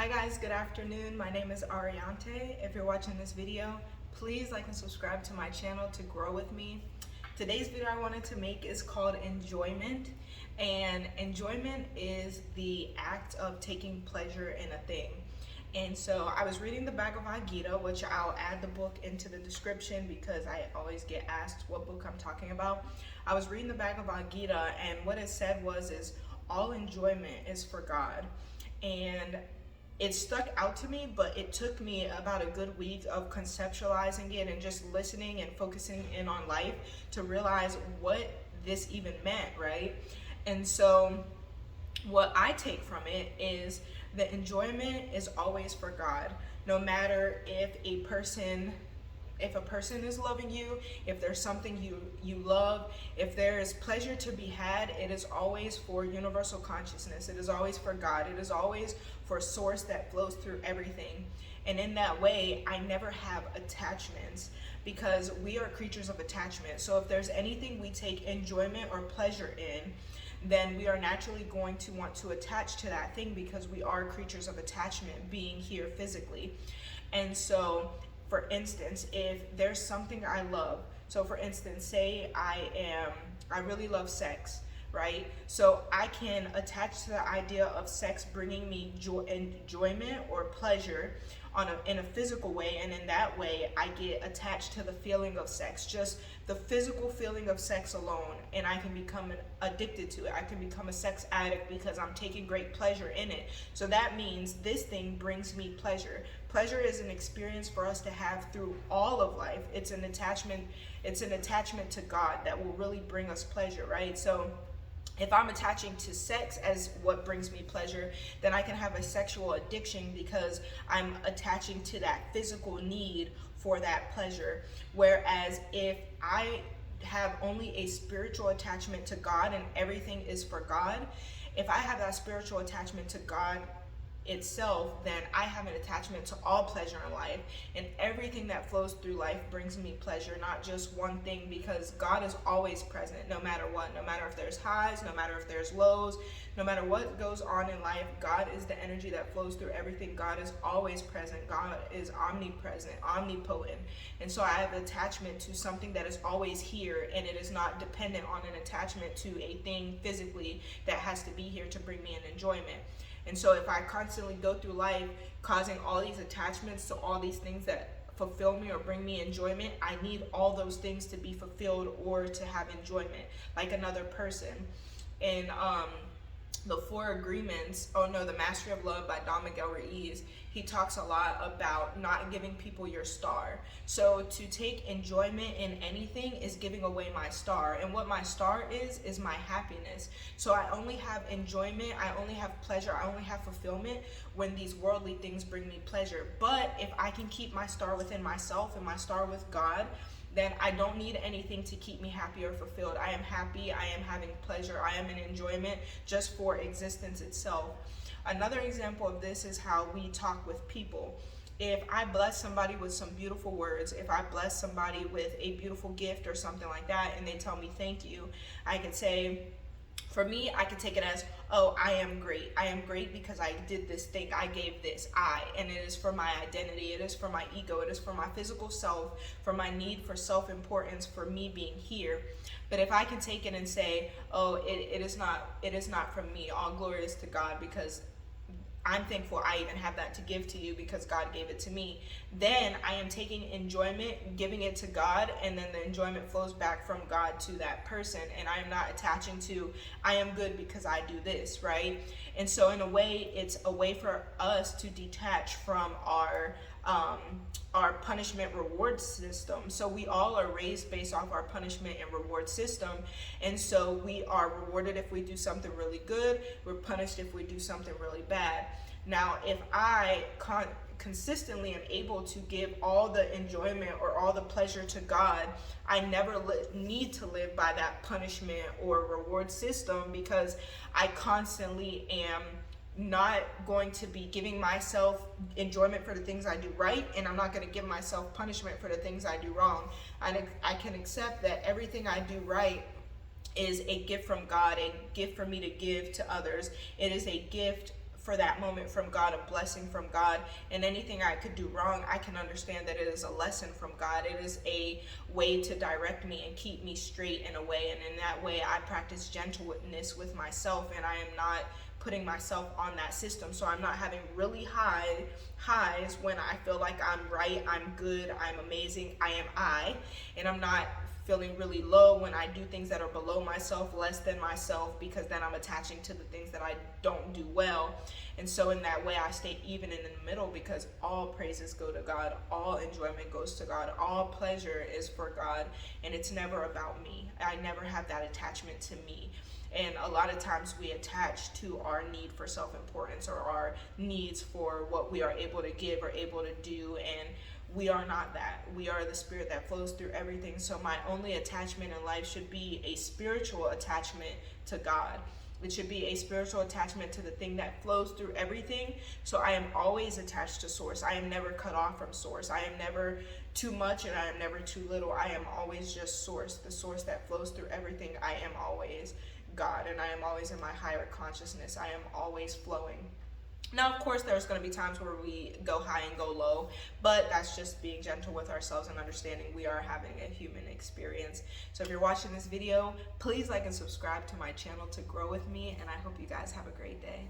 Hi guys, good afternoon. My name is Ariante. If you're watching this video, please like and subscribe to my channel to grow with me. Today's video I wanted to make is called enjoyment, and enjoyment is the act of taking pleasure in a thing. And so I was reading the Bhagavad Gita, which I'll add the book into the description because I always get asked what book I'm talking about. I was reading the Bhagavad Gita, and what it said is all enjoyment is for God. And it stuck out to me, but it took me about a good week of conceptualizing it and just listening and focusing in on life to realize what this even meant, right? And so what I take from it is the enjoyment is always for God. No matter if a person is loving you, if there's something you love, if there is pleasure to be had, it is always for universal consciousness. It is always for God. It is always for source that flows through everything. And in that way, I never have attachments because we are creatures of attachment. So if there's anything we take enjoyment or pleasure in, then we are naturally going to want to attach to that thing because we are creatures of attachment being here physically. And so for instance, if there's something I love, so for instance, say I really love sex, right? So I can attach to the idea of sex bringing me enjoyment or pleasure in a physical way, and in that way I get attached to the feeling of sex, just the physical feeling of sex alone, and I can become addicted to it. I can become a sex addict because I'm taking great pleasure in it. So that means this thing brings me pleasure. Pleasure is an experience for us to have through all of life. It's an attachment to God that will really bring us pleasure, right? So if I'm attaching to sex as what brings me pleasure, then I can have a sexual addiction because I'm attaching to that physical need for that pleasure. Whereas if I have only a spiritual attachment to God and everything is for God, if I have that spiritual attachment to God itself, then I have an attachment to all pleasure in life, and everything that flows through life brings me pleasure, not just one thing, because God is always present no matter what. No matter if there's highs, no matter if there's lows, no matter what goes on in life, God is the energy that flows through everything. God is always present. God is omnipresent, omnipotent. And so I have an attachment to something that is always here, and it is not dependent on an attachment to a thing physically that has to be here to bring me an enjoyment. And so if I constantly go through life causing all these attachments to all these things that fulfill me or bring me enjoyment, I need all those things to be fulfilled or to have enjoyment, like another person. And the Four Agreements, The Mastery of Love by Don Miguel Ruiz, he talks a lot about not giving people your star. So to take enjoyment in anything is giving away my star. And what my star is my happiness. So I only have enjoyment, I only have pleasure, I only have fulfillment when these worldly things bring me pleasure. But if I can keep my star within myself and my star with God, then I don't need anything to keep me happy or fulfilled. I am happy, I am having pleasure, I am in enjoyment just for existence itself. Another example of this is how we talk with people. If I bless somebody with some beautiful words, if I bless somebody with a beautiful gift or something like that, and they tell me thank you, I can say, for me, I can take it as, oh, I am great. I am great because I did this thing. I gave this. And it is for my identity. It is for my ego. It is for my physical self, for my need for self-importance, for me being here. But if I can take it and say, oh, it is not from me. All glory is to God because I'm thankful I even have that to give to you because God gave it to me. Then I am taking enjoyment, giving it to God, and then the enjoyment flows back from God to that person. And I am not attaching to, I am good because I do this, right? And so in a way, it's a way for us to detach from our punishment reward system. So we all are raised based off our punishment and reward system. And so we are rewarded if we do something really good. We're punished if we do something really bad. Now, if I consistently am able to give all the enjoyment or all the pleasure to God, I never need to live by that punishment or reward system because I constantly am not going to be giving myself enjoyment for the things I do right, and I'm not going to give myself punishment for the things I do wrong. I can accept that everything I do right is a gift from God, a gift for me to give to others. It is a gift for that moment from God, a blessing from God, and anything I could do wrong, I can understand that it is a lesson from God. It is a way to direct me and keep me straight in a way, and in that way I practice gentleness with myself, and I am not putting myself on that system. So I'm not having really highs when I feel like I'm right, I'm good, I'm amazing, and I'm not feeling really low when I do things that are below myself, less than myself, because then I'm attaching to the things that I don't do well. And so in that way I stay even in the middle, because all praises go to God, all enjoyment goes to God, all pleasure is for God, and it's never about me. I never have that attachment to me. And a lot of times we attach to our need for self-importance, or our needs for what we are able to give or able to do, and we are not that. We are the spirit that flows through everything. So my only attachment in life should be a spiritual attachment to God. It should be a spiritual attachment to the thing that flows through everything. So I am always attached to source. I am never cut off from source. I am never too much and I am never too little. I am always just source, the source that flows through everything. I am always God, and I am always in my higher consciousness. I am always flowing. Now, of course, there's going to be times where we go high and go low, but that's just being gentle with ourselves and understanding we are having a human experience. So if you're watching this video, please like and subscribe to my channel to grow with me, and I hope you guys have a great day.